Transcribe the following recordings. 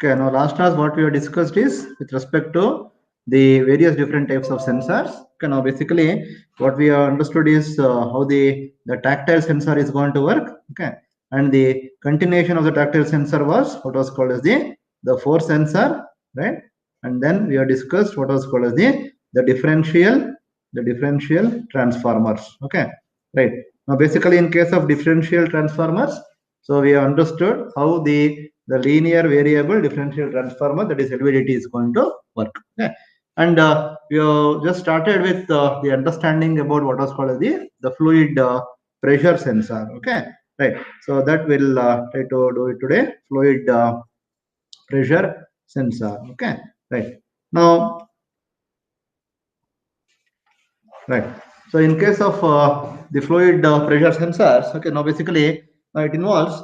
Okay, now last class what we have discussed is with respect to the various different types of sensors. Okay, now basically what we have understood is how the tactile sensor is going to work. Okay, and the continuation of the tactile sensor was what was called as the force sensor, right? And then we have discussed what was called as the differential transformers. Okay, right. Now basically in case of differential transformers, so we have understood how the linear variable differential transformer, that is LVDT, is going to work. Okay. And we have just started with the understanding about what was called as the fluid pressure sensor. Okay, right. So that we'll try to do it today. Fluid pressure sensor. Okay, right. Now, right. So in case of the fluid pressure sensors, okay. Now basically it involves,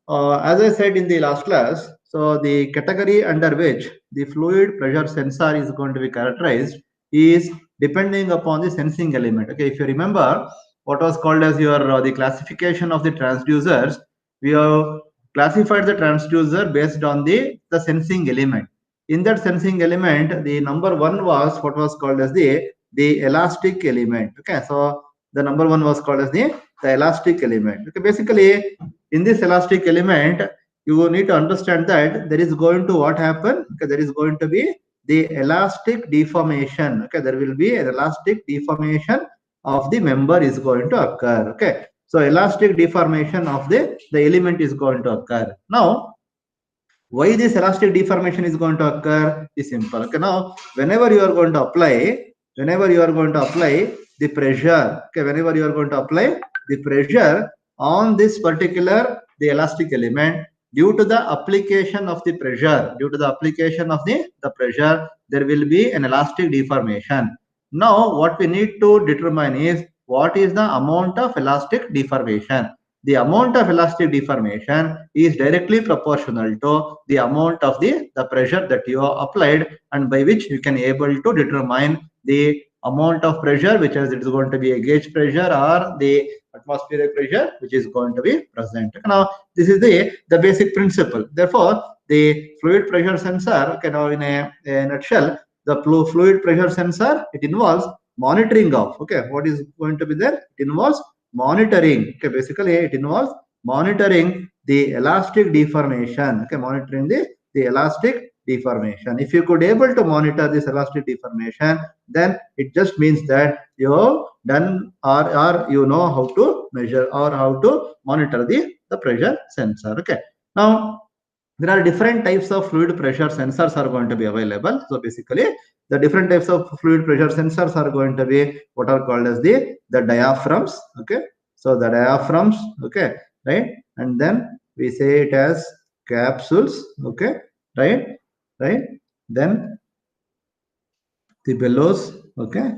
as I said in the last class, so the category under which the fluid pressure sensor is going to be characterized is depending upon the sensing element. Okay, if you remember what was called as your the classification of the transducers, we have classified the transducer based on the sensing element. In that sensing element, the number one was what was called as the elastic element. Okay, so the number one was called as the elastic element. Okay, basically in this elastic element you need to understand that there is going to what happen. Okay, there is going to be the elastic deformation. Okay, there will be an elastic deformation of the member is going to occur. Okay, so elastic deformation of the element is going to occur. Now why this elastic deformation is going to occur is simple. Okay, now whenever you are going to apply, the pressure, okay, whenever you are going to apply the pressure on this particular the elastic element, due to the application of the pressure, the pressure, there will be an elastic deformation. Now what we need to determine is what is the amount of elastic deformation. The amount of elastic deformation is directly proportional to the amount of the pressure that you have applied, and by which you can able to determine the amount of pressure, which is it is going to be a gauge pressure or the atmospheric pressure which is going to be present. Now this is the basic principle. Therefore the fluid pressure sensor, okay, now in a nutshell, the fluid pressure sensor, it involves monitoring of, okay, what is going to be there. It involves monitoring. Okay, basically it involves monitoring the elastic deformation. Okay, monitoring the elastic deformation. If you could able to monitor this elastic deformation, then it just means that you have done or you know how to measure or how to monitor the pressure sensor. Okay, now there are different types of fluid pressure sensors are going to be available. So basically the different types of fluid pressure sensors are going to be what are called as the diaphragms. Okay, so the diaphragms, okay, right, and then we say it as capsules. Okay, right, right, then the bellows, okay,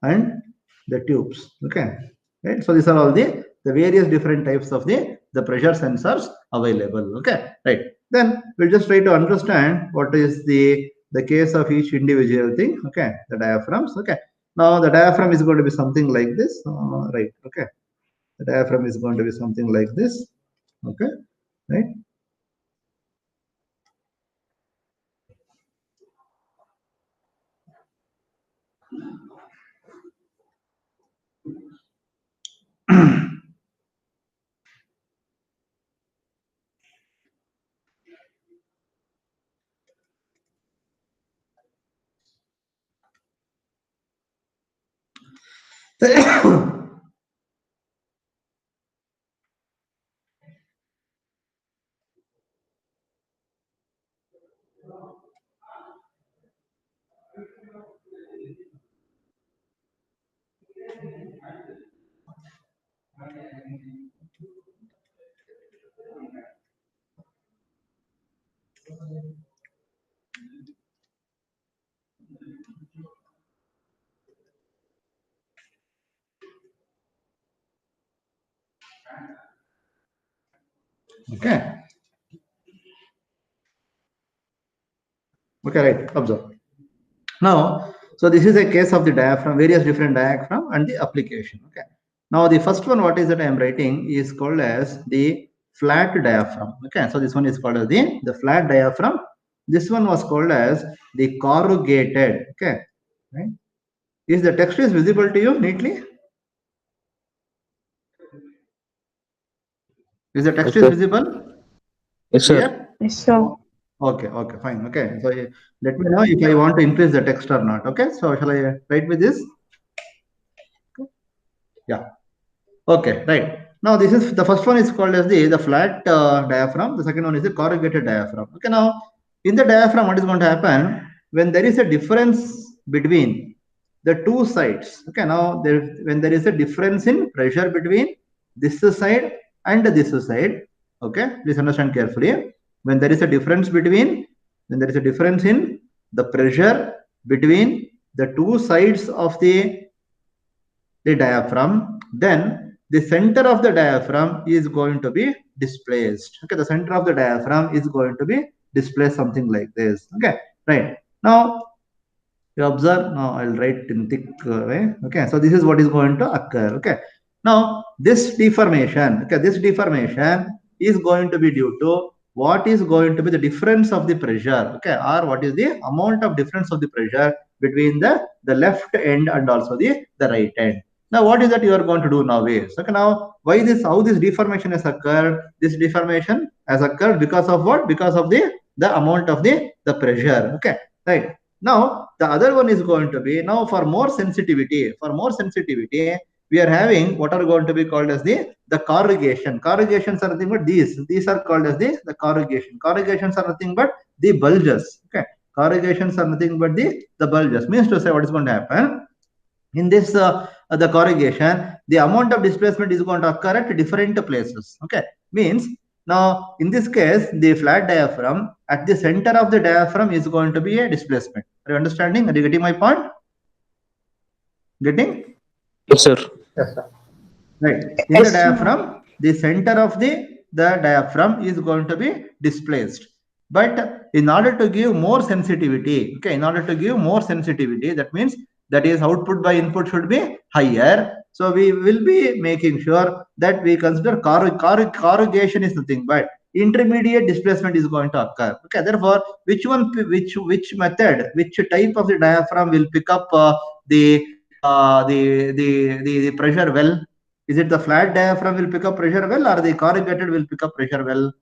and the tubes. Okay, right. So these are all the various different types of the pressure sensors available. Okay, right. Then we'll just try to understand what is the case of each individual thing. Okay, the diaphragms. Okay, now the diaphragm is going to be something like this. Right. Okay, the diaphragm is going to be something like this. Okay, right. Okay. Okay, right. Observe. Now, so this is a case of the diaphragm, various different diaphragm and the application. Okay. Now the first one, what is that I am writing is called as the flat diaphragm. Okay, so this one is called as the flat diaphragm. This one was called as the corrugated. Okay, right? Is the text is visible to you neatly? Is the text Yes, is sir. visible? Yes, sir. Clear? Yes, sir. Okay, okay, fine. Okay, so let me know if I want to increase the text or not. Okay, so shall I write with this? Yeah. Okay, right. Now this is the first one is called as the flat diaphragm. The second one is the corrugated diaphragm. Okay, now in the diaphragm, what is going to happen when there is a difference between the two sides? Okay, now when there is a difference in pressure between this side and this side. Okay, please understand carefully. When there is a difference between when there is a difference in the pressure between the two sides of the diaphragm, then the center of the diaphragm is going to be displaced. Okay, the center of the diaphragm is going to be displaced something like this. Okay, right. Now you observe. Now I'll write in thick way. Okay, so this is what is going to occur. Okay, now this deformation. Okay, this deformation is going to be due to what is going to be the difference of the pressure. Okay, or what is the amount of difference of the pressure between the left end and also the right end. Now, what is that you are going to do now is, okay, now why this, how this deformation has occurred? This deformation has occurred because of what? Because of the amount of the pressure. Okay, right. Now, the other one is going to be, now for more sensitivity, we are having what are going to be called as the corrugation. Corrugations are nothing but these are called as the corrugation. Corrugations are nothing but the bulges. Okay, corrugations are nothing but the bulges. Means to say, what is going to happen in this the corrugation, the amount of displacement is going to occur at different places. Okay, means now in this case the flat diaphragm, at the center of the diaphragm is going to be a displacement. Are you understanding? Are you getting my point? Getting? Yes, sir. Yes, sir. Right. In the Yes, sir. diaphragm, the center of the diaphragm is going to be displaced. But in order to give more sensitivity, okay, in order to give more sensitivity, that means that is output by input should be higher. So we will be making sure that we consider corrugation is nothing but intermediate displacement is going to occur. Okay, therefore, which method, which type of the diaphragm will pick up the pressure well? Is it the flat diaphragm will pick up pressure well, or the corrugated will pick up pressure well?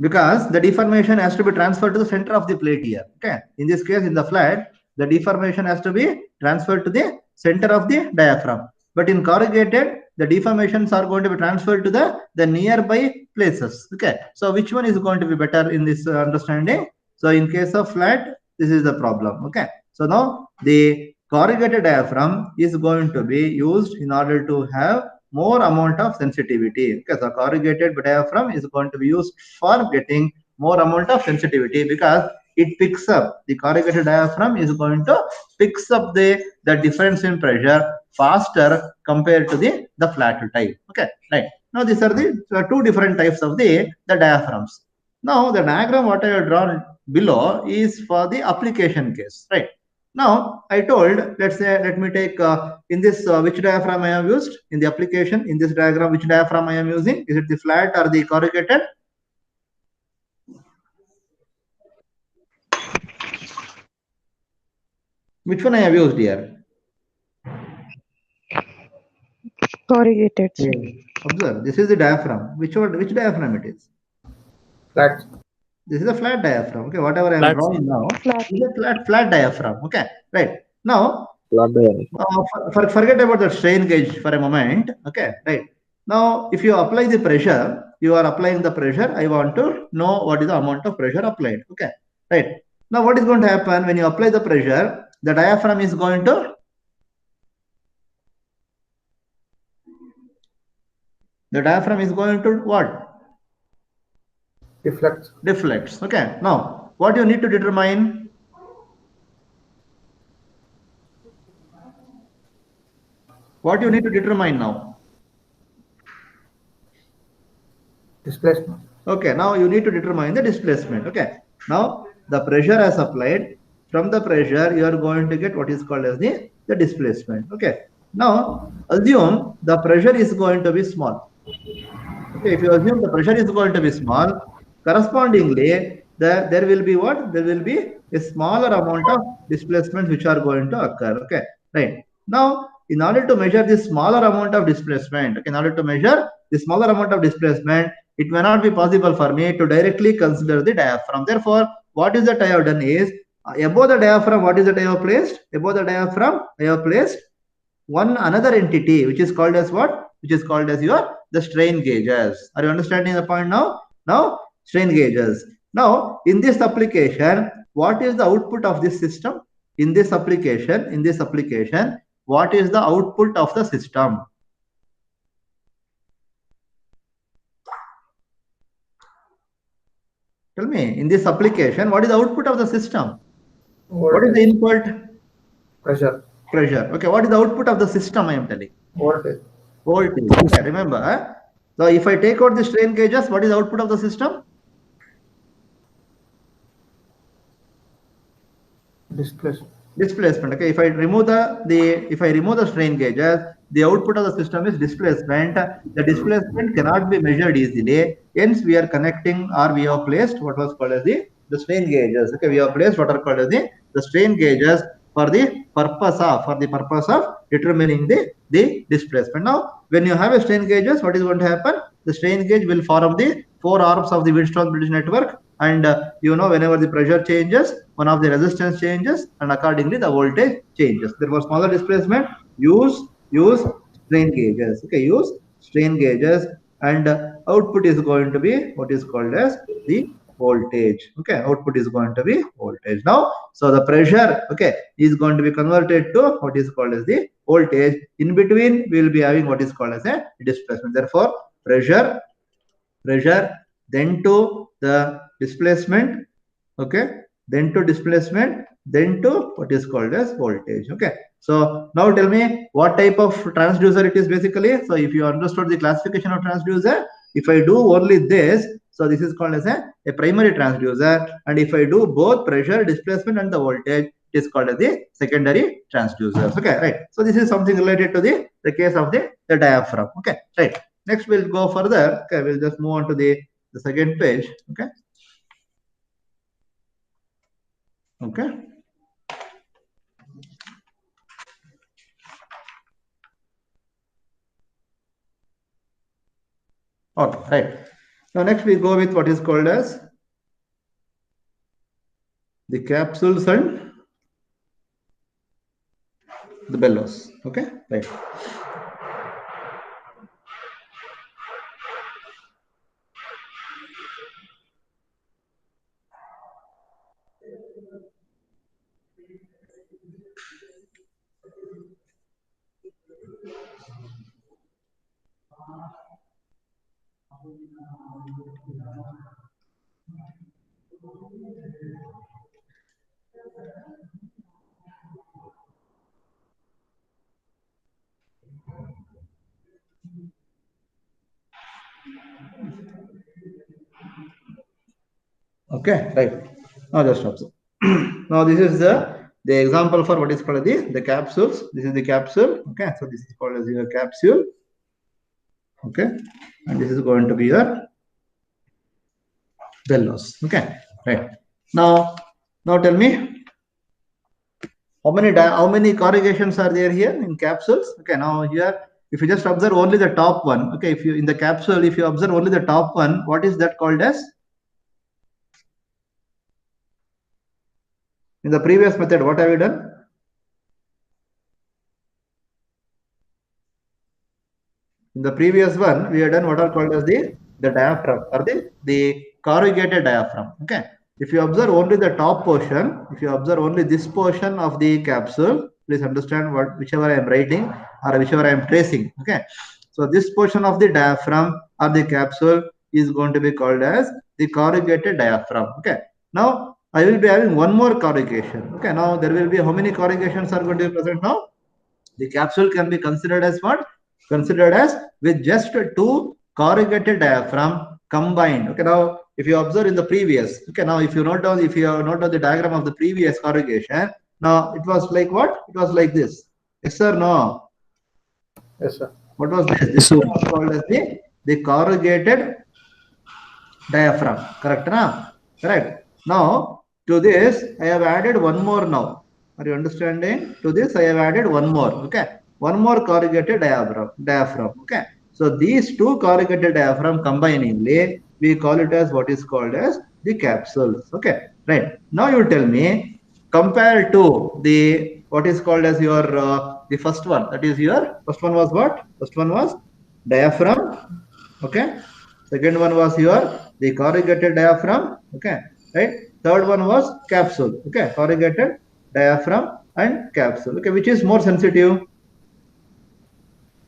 Because the deformation has to be transferred to the center of the plate here. Okay, in this case, in the flat, the deformation has to be transferred to the center of the diaphragm. But in corrugated, the deformations are going to be transferred to the nearby places. Okay, so which one is going to be better in this understanding? So in case of flat, this is the problem. Okay, so now the corrugated diaphragm is going to be used in order to have more amount of sensitivity. Okay, so corrugated diaphragm is going to be used for getting more amount of sensitivity because it picks up, the corrugated diaphragm is going to picks up the difference in pressure faster compared to the flat type. Okay, right. Now these are the two different types of the diaphragms. Now the diagram what I have drawn below is for the application case, right? Now I told, let's say, let me take in this which diaphragm I have used in the application. In this diagram, which diaphragm I am using? Is it the flat or the corrugated? Which one I have used here? Corrugated, sir. Observe, this is the diaphragm. Which diaphragm it is? Flat. This is a flat diaphragm. Okay, whatever I am Flat. drawing now Flat. is a flat diaphragm. Okay, right. Now Flat diaphragm. forget about the strain gauge for a moment. Okay, right. Now, if you apply the pressure, you are applying the pressure. I want to know what is the amount of pressure applied. Okay, right. Now, what is going to happen when you apply the pressure? The diaphragm is going to what? Deflects. Deflects. Okay. Now, what you need to determine? What you need to determine now? Displacement. Okay, now you need to determine the displacement. Okay, now the pressure is applied. From the pressure, you are going to get what is called as the displacement. Okay, Now assume the pressure is going to be small. Okay, if you assume the pressure is going to be small, correspondingly, there will be what? There will be a smaller amount of displacement which are going to occur. Okay, right. Now, in order to measure this smaller amount of displacement, okay, in order to measure the smaller amount of displacement, it may not be possible for me to directly consider the diaphragm. Therefore, what is that I have done is, above the diaphragm, what is that I have placed? Above the diaphragm, I have placed one another entity which is called as what? Which is called as your the strain gauges. Are you understanding the point now? Now strain gauges. Now in this application, what is the output of this system? In this application, what is the output of the system? Tell me, in this application, what is the output of the system? What is the Voltage. input? Pressure. Pressure. Okay, what is the output of the system? I am telling. Voltage. Voltage. Okay, remember. So if I take out the strain gauges, what is the output of the system? Displacement. Displacement. Okay, if I remove the strain gauges, the output of the system is displacement. The displacement cannot be measured easily. Hence, we are connecting, or we have placed what was called as the strain gauges. Okay, we have placed what are called as the strain gauges for the purpose of determining the displacement. Now, when you have a strain gauges, what is going to happen? The strain gauge will form the four arms of the Wheatstone bridge network, and whenever the pressure changes, one of the resistance changes, and accordingly the voltage changes. Therefore, smaller displacement, use strain gauges. Okay, use strain gauges, and output is going to be what is called as the voltage. Okay, output is going to be voltage. Now, so the pressure, okay, is going to be converted to what is called as the voltage. In between, we will be having what is called as a displacement. Therefore, pressure, then to the displacement, okay, then to displacement, then to what is called as voltage. Okay, so now tell me what type of transducer it is basically. So if you understood the classification of transducer, if I do only this, so this is called as a primary transducer, and if I do both pressure, displacement, and the voltage, it is called as the secondary transducers. Okay, right. So this is something related to the case of the diaphragm. Okay, right. Next we'll go further. Okay, we'll just move on to the second page. Okay. Okay. Okay, right. Now next we go with what is called as the capsules and the bellows. Okay, right. Okay, right. Now just observe. Now this is the example for what is called the capsules. This is the capsule. Okay, so this is called as your capsule. Okay, and this is going to be your bellows. Okay, right. Now tell me how many corrugations are there here in capsules. Okay, now here if you just observe only the top one. Okay, if you in the capsule, if you observe only the top one, what is that called as? In the previous method, what have you done? In the previous one, we have done what are called as the diaphragm, or the corrugated diaphragm. Okay. If you observe only the top portion, if you observe only this portion of the capsule, please understand whichever I am writing or whichever I am tracing. Okay. So this portion of the diaphragm or the capsule is going to be called as the corrugated diaphragm. Okay. Now I will be having one more corrugation. Okay. Now there will be how many corrugations are going to be present now? The capsule can be considered as what? Considered as with just two corrugated diaphragm combined. Okay, now if you observe in the previous, okay, now if you note down the diagram of the previous corrugation, now it was like what? It was like this. Yes or no? Yes, sir. What was this? Yes, This sir. was called as the corrugated diaphragm. Correct, na? Correct. Now, to this, I have added one more now. Are you understanding? To this, I have added one more. Okay. One more corrugated diaphragm. Okay. So, these two corrugated diaphragm combiningly, we call it as what is called as the capsules. Okay. Right. Now, you tell me, compared to the what is called as your the first one. That is your first one was what? First one was diaphragm. Okay. Second one was your the corrugated diaphragm. Okay, right. Third one was capsule. Okay, corrugated diaphragm and capsule. Okay, which is more sensitive?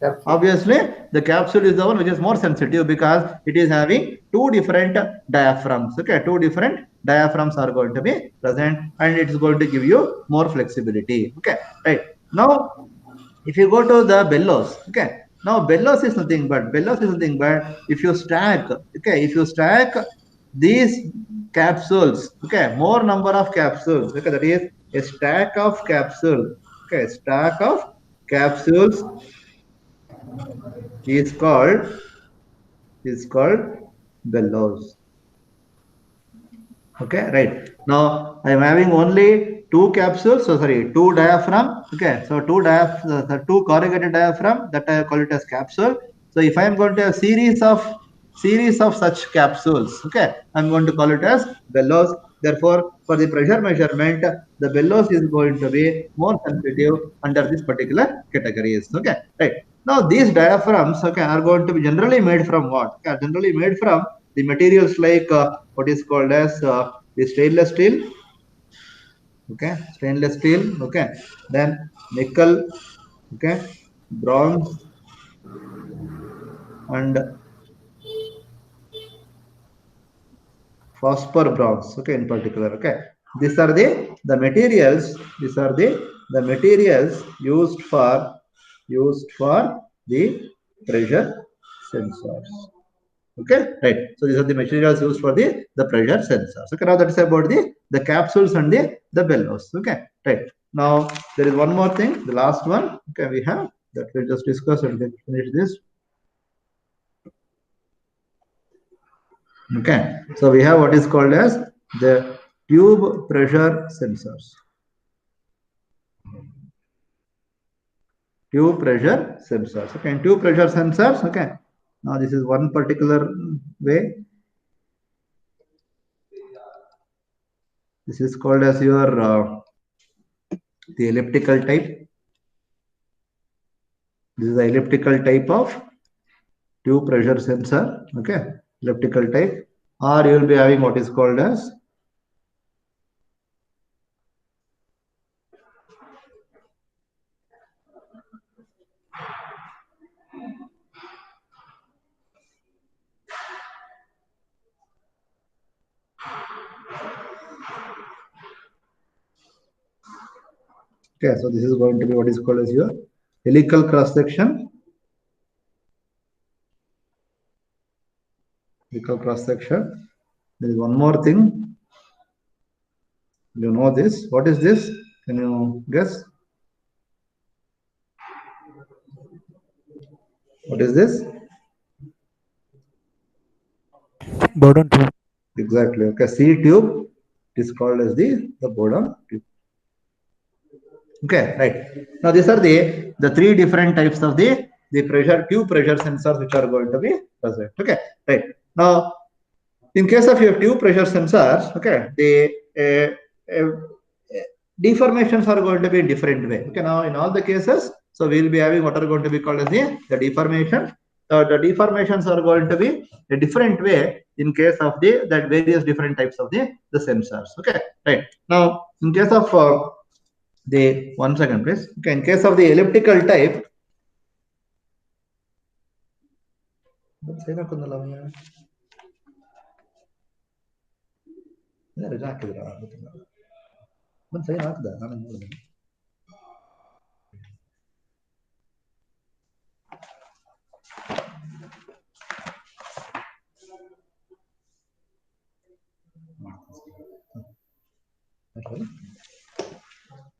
Capsule. Obviously, the capsule is the one which is more sensitive because it is having two different diaphragms. Okay, two different diaphragms are going to be present, and it's going to give you more flexibility. Okay, right. Now, if you go to the bellows, okay, now bellows is nothing but if you stack, okay, if you stack these capsules, okay, more number of capsules, okay, that is a stack of capsule, okay, stack of capsules is called bellows. Okay, right. Now I am having only two capsules, so sorry, two diaphragm. Okay, so the two corrugated diaphragm, that I call it as capsule. So if I am going to have series of such capsules, okay, I'm going to call it as bellows. Therefore, for the pressure measurement, the bellows is going to be more sensitive under this particular categories. Okay, right. Now these diaphragms, okay, are going to be generally made from what? Okay, generally made from the materials like what is called as the stainless steel, okay, stainless steel, okay, then nickel, okay, bronze, and phosphor bronze, okay, in particular, okay. These are the materials, these are the materials used for the pressure sensors. Okay, right. So these are the materials used for the pressure sensors. Okay, now that is about the capsules and the bellows. Okay, right. Now there is one more thing, the last one. Okay, we have that we'll just discuss and then finish this. Okay, so we have what is called as the tube pressure sensors. Tube pressure sensors. Okay, and tube pressure sensors. Okay, now this is one particular way. This is called as your the elliptical type. This is the elliptical type of tube pressure sensor. Okay, elliptical type, or you will be having what is called as okay. So this is going to be what is called as your helical cross section. Helical cross section. There is one more thing. You know this. What is this? Can you guess? What is this? Burden tube. Exactly. Okay. C tube is called as the Bourdon tube. Okay. Right. Now these are the three different types of the pressure tube pressure sensors which are going to be present. Okay. Right. Now in case of your tube pressure sensors, okay, the deformations are going to be in different way. Okay, now in all the cases, so we will be having what are going to be called as the deformation. The deformations are going to be a different way in case of that various different types of the sensors. Okay, right. Now in case of the 1 second, please. Okay, in case of the elliptical type.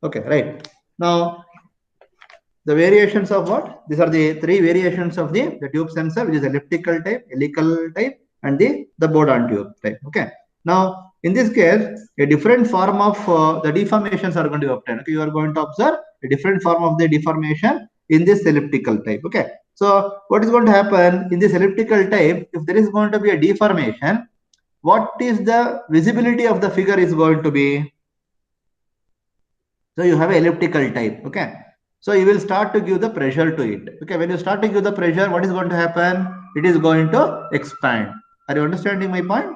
Okay, right. Now The variations of what? These are the three variations of the tube sensor, which is elliptical type, helical type, and the board-on tube type. Okay. Now, in this case, a different form of the deformations are going to be obtained. Okay, you are going to observe a different form of the deformation in this elliptical type. Okay. So, what is going to happen in this elliptical type? If there is going to be a deformation, what is the visibility of the figure is going to be? So you have an elliptical type. Okay. So you will start to give the pressure to it. Okay. When you start to give the pressure, what is going to happen? It is going to expand. Are you understanding my point?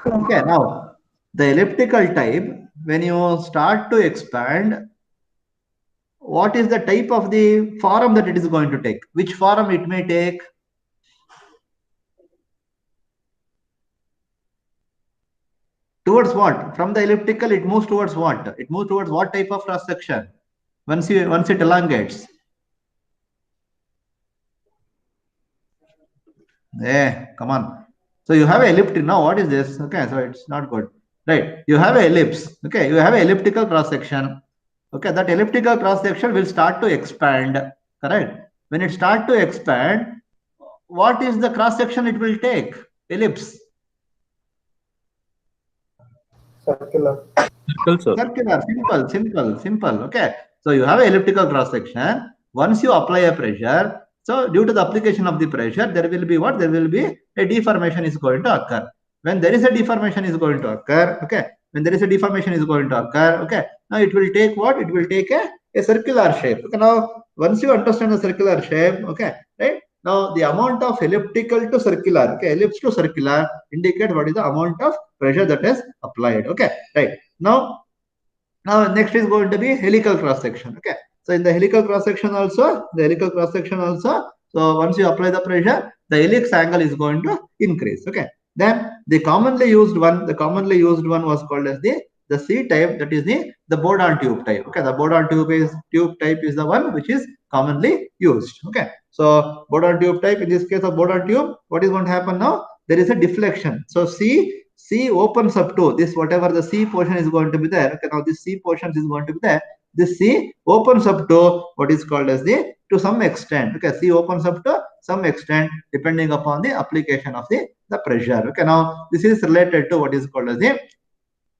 Okay. Now, the elliptical type, when you start to expand, what is the type of the form that it is going to take? Which form it may take? Towards what? From the elliptical, it moves towards what? It moves towards what type of cross section? Once it elongates. Come on. So you have an elliptic. Now, what is this? Okay, so it's not good. Right. You have an ellipse. Okay, you have an elliptical cross section. Okay, that elliptical cross section will start to expand. Correct. When it start to expand, what is the cross section it will take? Ellipse. Circular. Circle, sir. Circular, simple. Okay. So you have an elliptical cross section. Once you apply a pressure, so due to the application of the pressure, there will be what? There will be a deformation is going to occur. When there is a deformation is going to occur, okay. When there is a deformation is going to occur, okay. Now it will take what? It will take a circular shape. Okay. Now once you understand the circular shape, okay, right? Now the amount of elliptical to circular, okay, ellipse to circular indicate what is the amount of pressure that is applied. Okay, right. Now next is going to be helical cross section. Okay, so in the helical cross section also, so once you apply the pressure, the helix angle is going to increase. Okay, then the commonly used one was called as the C type, that is the board-on tube type. Okay, the board-on tube type is the one which is commonly used. Okay, so board-on tube type, in this case of board-on tube, what is going to happen now? There is a deflection. So C opens up to this, whatever the C portion is going to be there. Okay, now this C portion is going to be there. This C opens up to what is called as to some extent. Okay, C opens up to some extent depending upon the application of the pressure. Okay, now this is related to what is called as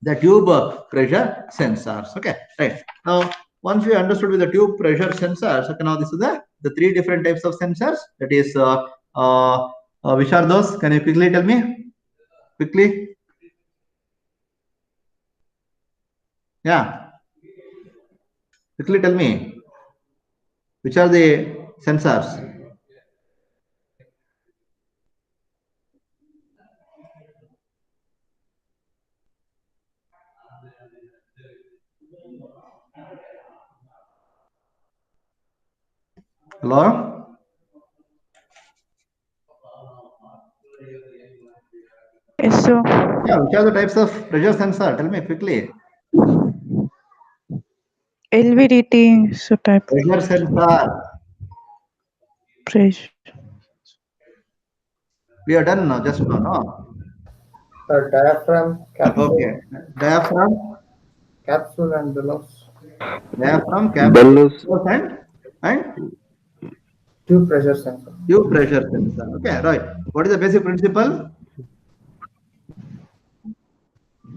the tube pressure sensors. Okay, right. Now once we understood with the tube pressure sensors, okay, now this is the three different types of sensors. That is, which are those? Can you quickly tell me? Quickly. Yeah. Quickly tell me, which are the sensors? Hello? Yes, sir. Yeah, which are the types of pressure sensor? Tell me quickly. LVDT, so type Pressure sensor. pressure. We are done now, just now, no? Diaphragm, Okay. Diaphragm, capsule and bellows. capsule, Bellows. and Tube pressure sensor. tube pressure sensor. Okay, right. What is the basic principle?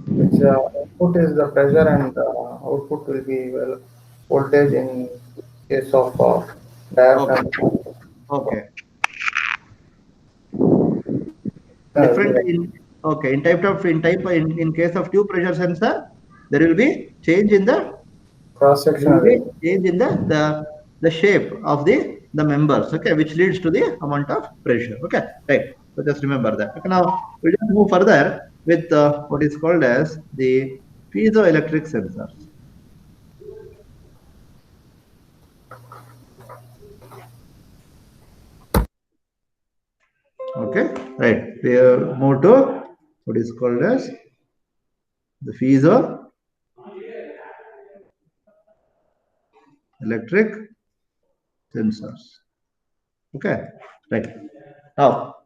Which input is the pressure and output will be voltage in case of diaphragm. Okay. Uh, Different in case of tube pressure sensor, there will be change in the cross there will be sectional. change in the shape of the members, okay, which leads to the amount of pressure. Okay, right. So just remember that. Okay, now we'll just move further with what is called as the piezoelectric sensors. Okay, right. We move to what is called as the piezoelectric sensors. Okay, right. Now,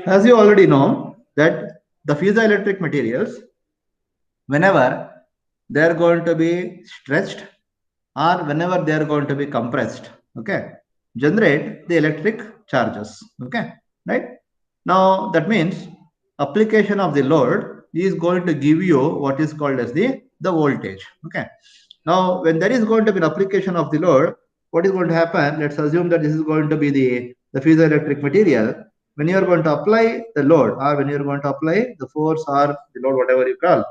as you already know that the piezoelectric materials, whenever they are going to be stretched, or whenever they are going to be compressed, okay, generate the electric charges. Okay, right? Now that means application of the load is going to give you what is called as the voltage. Okay. Now when there is going to be an application of the load, what is going to happen? Let's assume that this is going to be the piezoelectric material. When you are going to apply the load, or when you are going to apply the force or the load, whatever you call,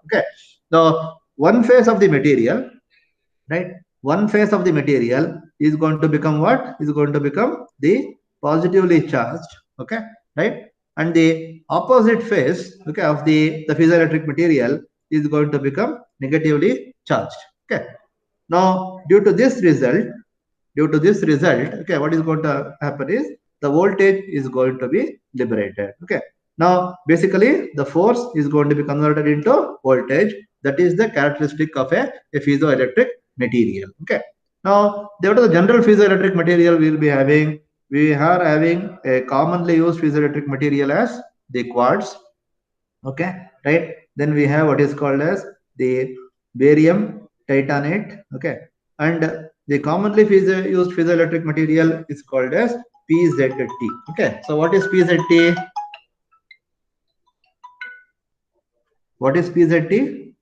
okay. Now one phase of the material, right? One phase of the material is going to become what? Is going to become the positively charged, okay, right? And the opposite phase, okay, of the piezoelectric material is going to become negatively charged. Okay. Now, due to this result, okay, what is going to happen is the voltage is going to be liberated. Okay. Now, basically, the force is going to be converted into voltage. That is the characteristic of a piezoelectric material. Okay. Now, what is the general piezoelectric material we will be having? We are having a commonly used piezoelectric material as the quartz. Okay, right? Then we have what is called as the barium titanate. Okay, and the commonly used piezoelectric material is called as PZT. Okay, so what is PZT? What is PZT?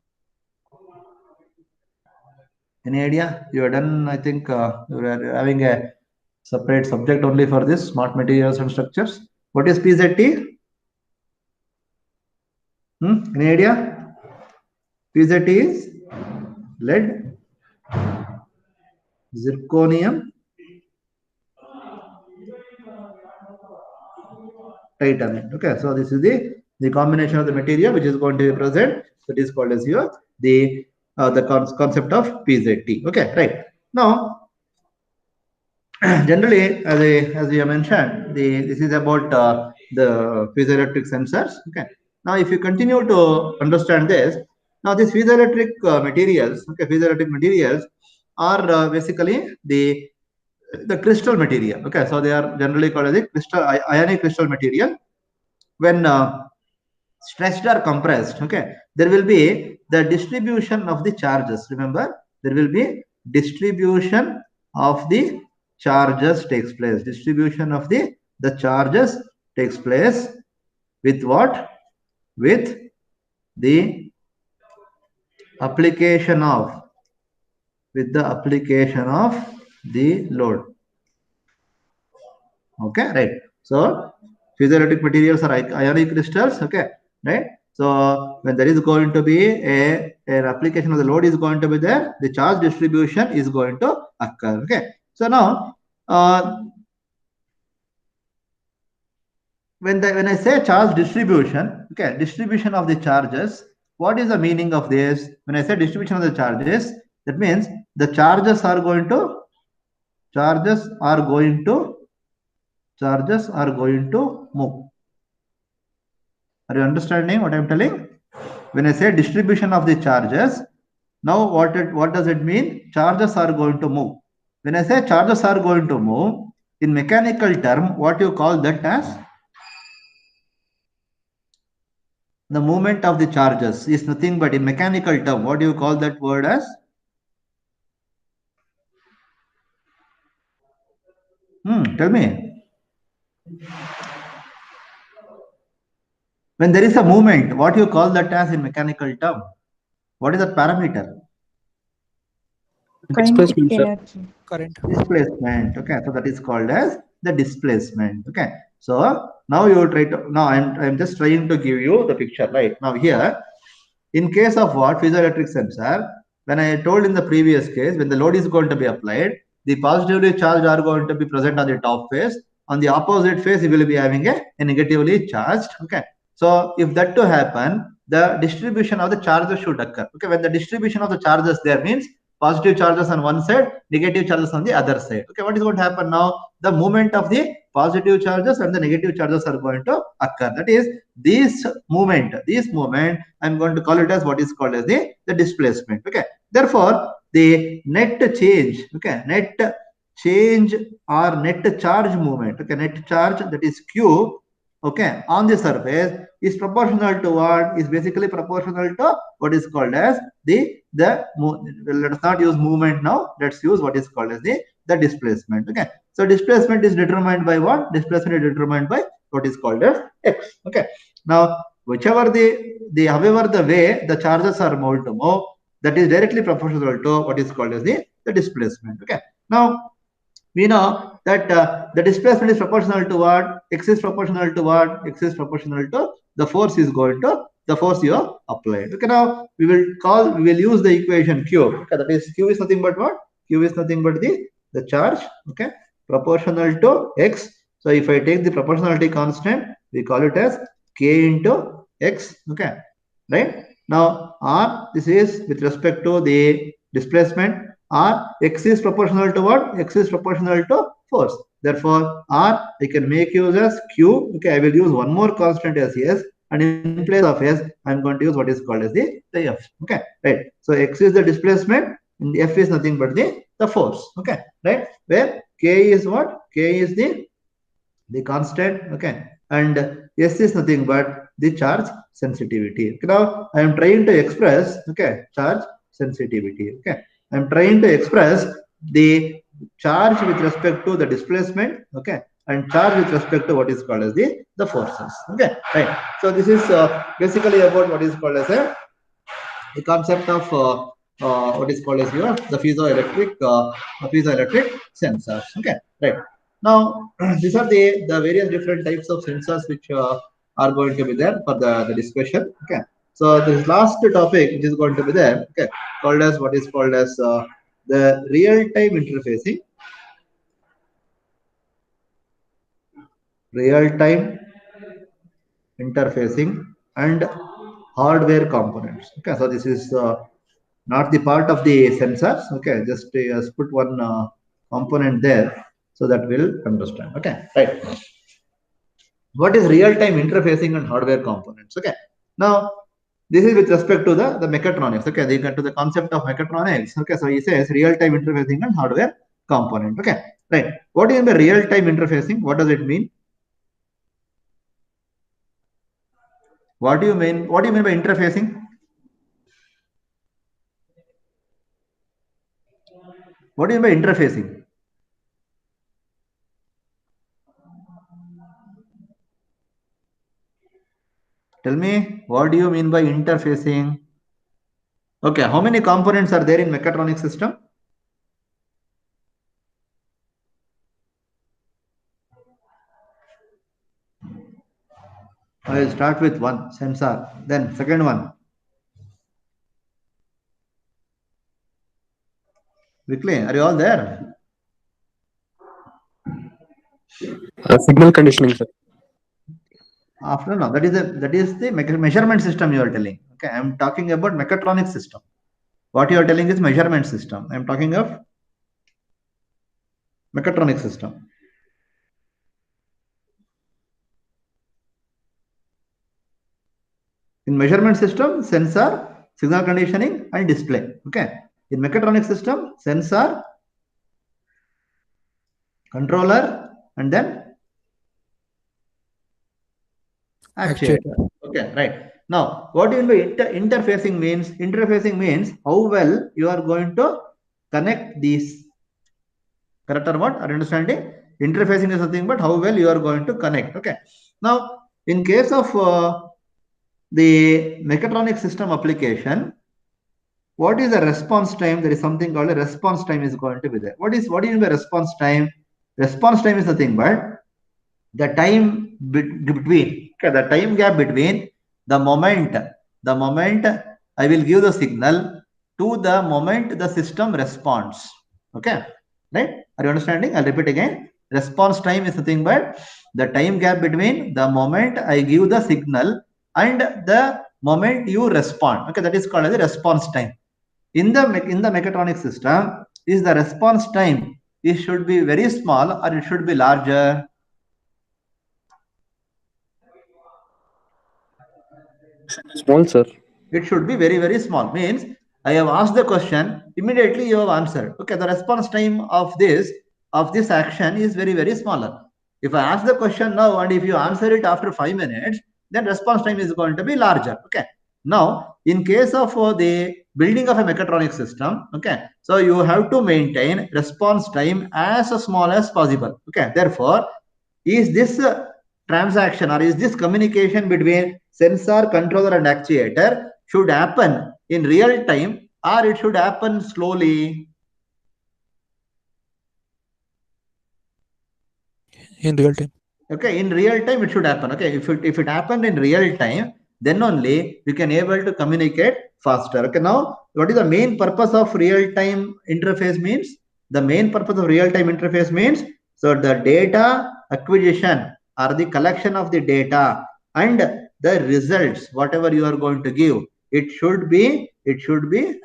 Any idea? You are done. I think you are having a separate subject only for this smart materials and structures. What is PZT? Any idea? PZT is lead, zirconium, titanate. Okay, so this is the combination of the material which is going to be present. That is called as your the concept of PZT. Okay, right. Now, generally, as you mentioned, this is about the piezoelectric sensors. Okay. Now, if you continue to understand this, now these piezoelectric materials, okay, piezoelectric materials are basically the crystal material. Okay, so they are generally called as the ionic crystal material. When stretched or compressed, okay, there will be the distribution of the charges. Remember, there will be distribution of the charges takes place. Distribution of the charges takes place with what? With the application of the load. Okay, right? So piezoelectric materials are ionic crystals. Okay, right? So when there is going to be an application of the load is going to be there, the charge distribution is going to occur. Okay. So now when I say charge distribution, okay, distribution of the charges, what is the meaning of this? When I say distribution of the charges, that means the charges are going to move. Are you understanding what I'm telling? When I say distribution of the charges, now what does it mean? Charges are going to move. When I say charges are going to move, in mechanical term, what you call that as? The movement of the charges is nothing but in mechanical term. What do you call that word as? Tell me. When there is a movement, what you call that as in mechanical term? What is that parameter? Kinetic Displacement, sir. energy. Current. Displacement. Okay, so that is called as the displacement. Okay, so now you try to, now I'm just trying to give you the picture right now here. In case of what piezoelectric sensor, when I told in the previous case, when the load is going to be applied, the positively charged are going to be present on the top face. On the opposite face, you will be having a negatively charged. Okay, so if that to happen, the distribution of the charges should occur. Okay, when the distribution of the charges there means positive charges on one side, negative charges on the other side. Okay, what is going to happen now? The movement of the positive charges and the negative charges are going to occur. That is this movement, I'm going to call it as what is called as the displacement. Okay, therefore the net change, okay, net change or net charge movement, okay, net charge, that is Q, okay, on the surface is proportional to what? Is basically proportional to what is called as let us not use movement now. Let's use what is called as the displacement. Okay, so displacement is determined by what? Displacement is determined by what is called as x. Okay, now whichever however the way the charges are moved to move, that is directly proportional to what is called as the displacement. Okay, now we know that the displacement is proportional to what? X is proportional to what? X is proportional to the force is going to the force you have applied. Okay, now we will use the equation Q. Okay, that is Q is nothing but what? Q is nothing but the charge. Okay, proportional to X. So if I take the proportionality constant, we call it as K into X. Okay, right? Now R, this is with respect to the displacement. R, X is proportional to what? X is proportional to force. Therefore, R, I can make use as Q. Okay, I will use one more constant as S, and in place of S, I'm going to use what is called as the F. Okay, right. So X is the displacement, and F is nothing but the force. Okay, right. Where K is what? K is the constant. Okay, and S is nothing but the charge sensitivity. Okay, now I am trying to express charge sensitivity. Okay, I am trying to express the charge with respect to the displacement. Okay, and charge with respect to what is called as the forces. Okay, right. So this is basically about what is called as the concept of what is called as the piezoelectric sensors. Okay, right. Now these are the various different types of sensors which are going to be there for the discussion. Okay, so this last topic which is going to be there, okay, called as what is called as the real-time interfacing. Real-time interfacing and hardware components. Okay, so this is not the part of the sensors. Okay, just put one component there so that we'll understand. Okay, right. What is real-time interfacing and hardware components? Okay, now this is with respect to the mechatronics. Okay, they get to the concept of mechatronics. Okay, so he says real-time interfacing and hardware component. Okay, right. What is the real-time interfacing? What does it mean? What do you mean? What do you mean by interfacing? What do you mean by interfacing? Tell me, what do you mean by interfacing? Okay, how many components are there in mechatronic system? I will start with one, sensor. Then second one. Quickly, are you all there? Signal conditioning, sir. After no, that is the measurement system you are telling. Okay, I am talking about mechatronic system. What you are telling is measurement system. I am talking of mechatronic system. In measurement system, sensor, signal conditioning, and display. Okay. In mechatronic system, sensor, controller, and then actuator. Okay, right. Now, what do you mean by interfacing means? Interfacing means how well you are going to connect these. Correct or what? Are you understanding? Interfacing is something, but how well you are going to connect. Okay. Now, in case of the mechatronic system application, what is the response time? There is something called a response time is going to be there. What do you mean by response time? Response time is nothing but the time between, okay, the time gap between the moment I will give the signal to the moment the system responds. Okay, right? Are you understanding? I'll repeat again. Response time is nothing but the time gap between the moment I give the signal and the moment you respond. Okay, that is called as the response time. In the mechatronic system, is the response time, it should be very small or it should be larger? Small, sir. It should be very, very small. Means I have asked the question, immediately you have answered. Okay, the response time of this action is very, very smaller. If I ask the question now and if you answer it after 5 minutes, then response time is going to be larger. Okay. Now, in case of the building of a mechatronic system, okay, so you have to maintain response time as small as possible. Okay. Therefore, is this transaction or is this communication between sensor, controller, and actuator should happen in real time or it should happen slowly? In real time. Okay, in real time it should happen. Okay, if it happened in real time, then only we can able to communicate faster. Okay, now what is the main purpose of real time interface means? The main purpose of real time interface means, so the data acquisition or the collection of the data and the results, whatever you are going to give, it should be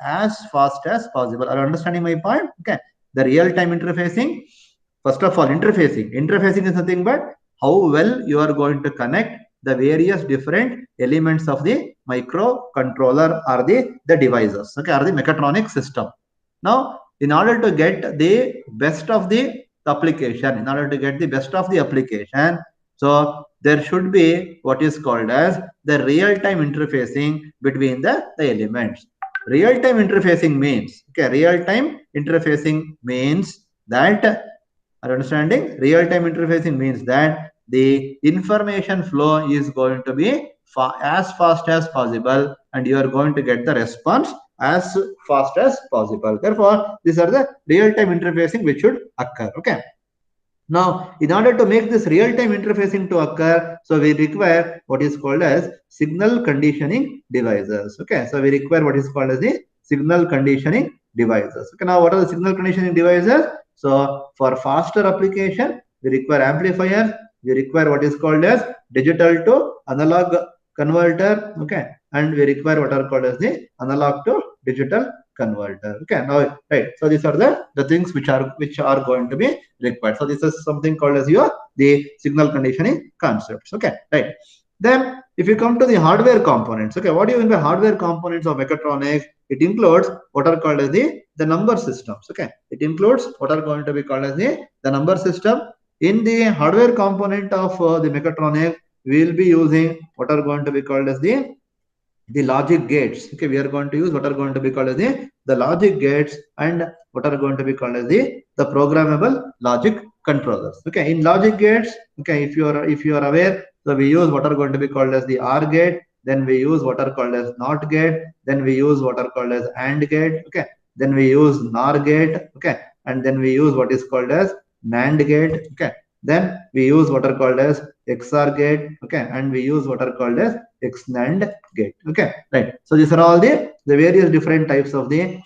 as fast as possible. Are you understanding my point? Okay, the real time interfacing. First of all, interfacing is nothing but how well you are going to connect the various different elements of the microcontroller or the devices, okay, or the mechatronic system. Now, in order to get the best of the application, so there should be what is called as the real-time interfacing between the elements. Real-time interfacing means, okay, real-time interfacing means that, are understanding? Real-time interfacing means that the information flow is going to be as fast as possible and you are going to get the response as fast as possible. Therefore, these are the real-time interfacing which should occur. Okay. Now, in order to make this real-time interfacing to occur, so we require what is called as signal conditioning devices. Okay, so we require what is called as the signal conditioning devices. Okay, now what are the signal conditioning devices? So for faster application, we require amplifiers. We require what is called as digital to analog converter. Okay, and we require what are called as the analog to digital converter. Okay, now right. So these are the things which are going to be required. So this is something called as the signal conditioning concepts. Okay, right. Then if you come to the hardware components, okay, what do you mean by hardware components of mechatronics? It includes what are called as the number systems. Okay, it includes what are going to be called as the number system. In the hardware component of the mechatronics, we will be using what are going to be called as the logic gates. Okay, we are going to use what are going to be called as the logic gates and what are going to be called as the programmable logic controllers. Okay, in logic gates, okay, if you are aware, so we use what are going to be called as the OR gate, then we use what are called as NOT gate, then we use what are called as AND gate, okay, then we use NOR gate, okay, and then we use what is called as NAND gate, okay, then we use what are called as XOR gate, okay, and we use what are called as XNAND gate. Okay, right. So these are all the various different types of the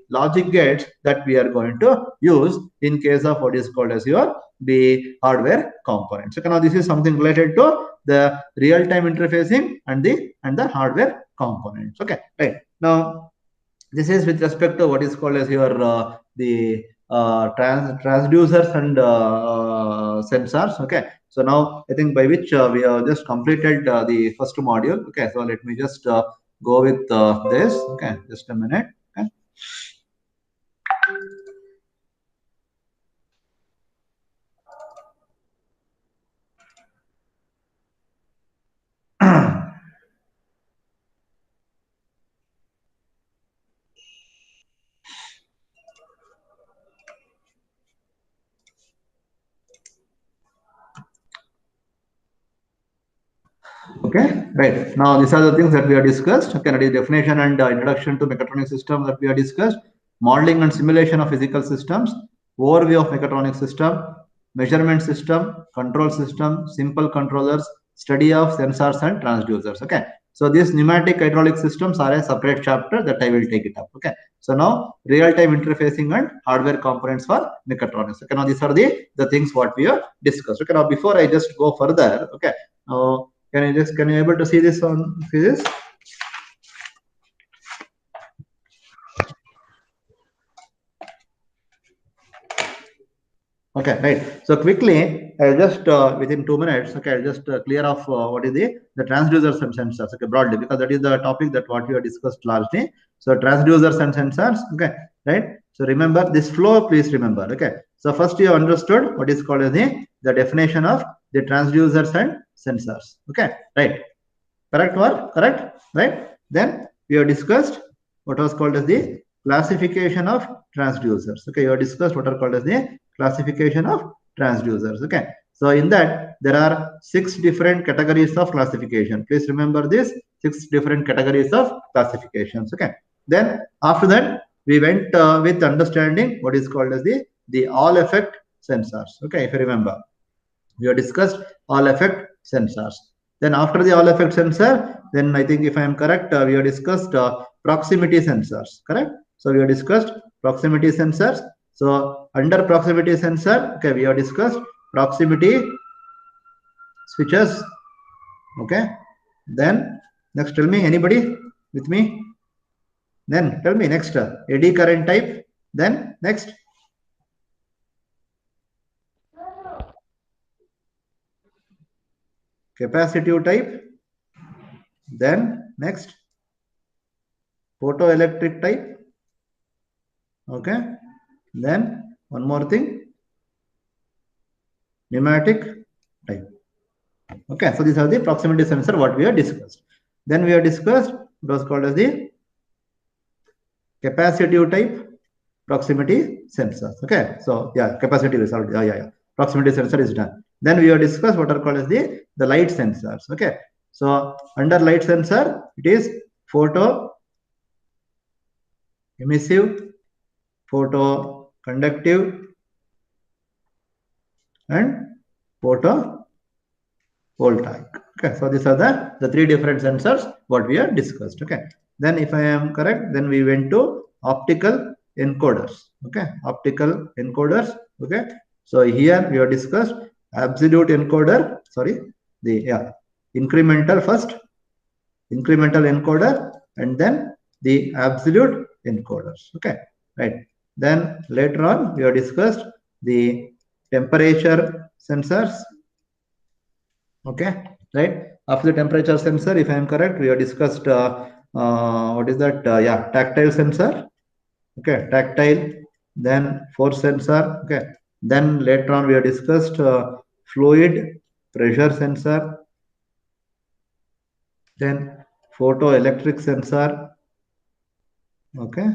logic gates that we are going to use in case of what is called as the hardware components. Okay, now this is something related to the real-time interfacing and the hardware components. Okay, right. Now this is with respect to what is called as the transducers and sensors. Okay, so now I think by which we have just completed the first module. Okay, so let me just go with this. Okay, just a minute. Okay. Okay, right. Now these are the things that we have discussed. Okay, that is definition and introduction to mechatronic systems that we have discussed, modeling and simulation of physical systems, overview of mechatronic system, measurement system, control system, simple controllers, study of sensors and transducers. Okay, so these pneumatic hydraulic systems are a separate chapter that I will take it up. Okay, so now real-time interfacing and hardware components for mechatronics. Okay, now these are the things what we have discussed. Okay, now before I just go further, okay, now can you able to see this on this? Okay, right. So quickly, I'll just within 2 minutes, okay, I'll just clear off what is the transducers and sensors, okay, broadly, because that is the topic that what we have discussed largely. So transducers and sensors, okay. right? So remember this flow, please remember. Okay. So first you have understood what is called as the definition of the transducers and sensors. Okay, right. Correct or correct? Right. Then we have discussed what was called as the classification of transducers. Okay, you have discussed what are called as the classification of transducers. Okay. So in that there are 6 different categories of classification. Please remember this 6 different categories of classifications. Okay. Then after that we went with understanding what is called as the all effect sensors. Okay, if you remember, we have discussed all effect sensors. Then after the all effect sensor, then I think if I am correct, we have discussed proximity sensors. Correct. So we have discussed proximity sensors. So under proximity sensor, okay, we have discussed proximity switches. Okay. Then next, tell me, anybody with me? Then tell me next, eddy current type. Then next, capacitive type. Then next, photoelectric type. Okay. Then one more thing, pneumatic type. Okay. So these are the proximity sensor what we have discussed. Then we have discussed what was called as the capacitive type proximity sensors. Okay. So yeah, capacitive is already, yeah. Proximity sensor is done. Then we have discussed what are called as the light sensors. Okay. So under light sensor, it is photo emissive, photo conductive, and photovoltaic. Okay, so these are the 3 different sensors what we have discussed. Okay, then if I am correct, then we went to optical encoders. Okay, optical encoders. Okay, so here we have discussed absolute encoder. Sorry, the incremental first, incremental encoder, and then the absolute encoders. Okay, right. Then later on we have discussed the temperature sensors. Okay, right. After the temperature sensor, if I am correct, we have discussed what is that? Yeah, tactile sensor. Okay, tactile. Then force sensor. Okay. Then later on we have discussed fluid pressure sensor. Then photoelectric sensor. Okay,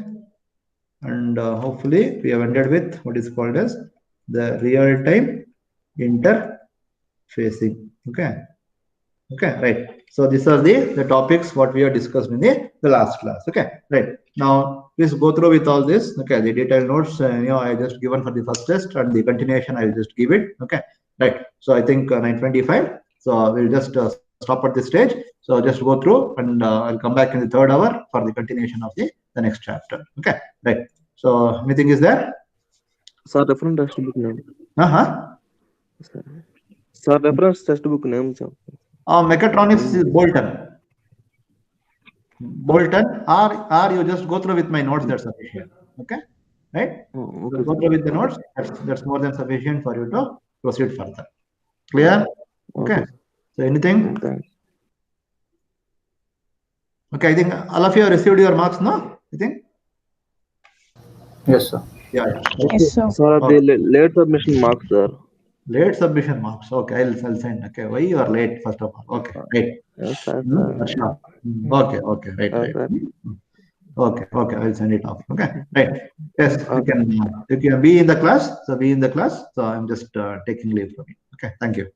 and hopefully we have ended with what is called as the real-time interfacing. Okay. Okay, right. So these are the topics what we have discussed in the last class. Okay, right. Now please go through with all this. Okay, the detailed notes I just given for the first test, and the continuation I will just give it. Okay, right. So I think 9:25. So we'll just stop at this stage. So just go through, and I'll come back in the 3rd hour for the continuation of the next chapter. Okay, right. So anything is there? Sir, reference textbook name. Sir, reference textbook name, sir. Mechatronics is Bolton. Bolton, or you just go through with my notes, that's sufficient. Okay, right? Oh, okay, so go through with the notes, that's more than sufficient for you to proceed further. Clear? Okay. So anything? Okay, I think all of you have received your marks, no? I think? Yes, sir. Yeah. Yes, sir. Sir, the late submission marks, sir. Late submission marks. Okay, I'll send. Okay, why you are late, first of all? Okay, right. Yes, sir. Okay, right. Okay, I'll send it off. Okay, right. Yes, you can be in the class. So be in the class. So I'm just taking leave from you. Okay, thank you.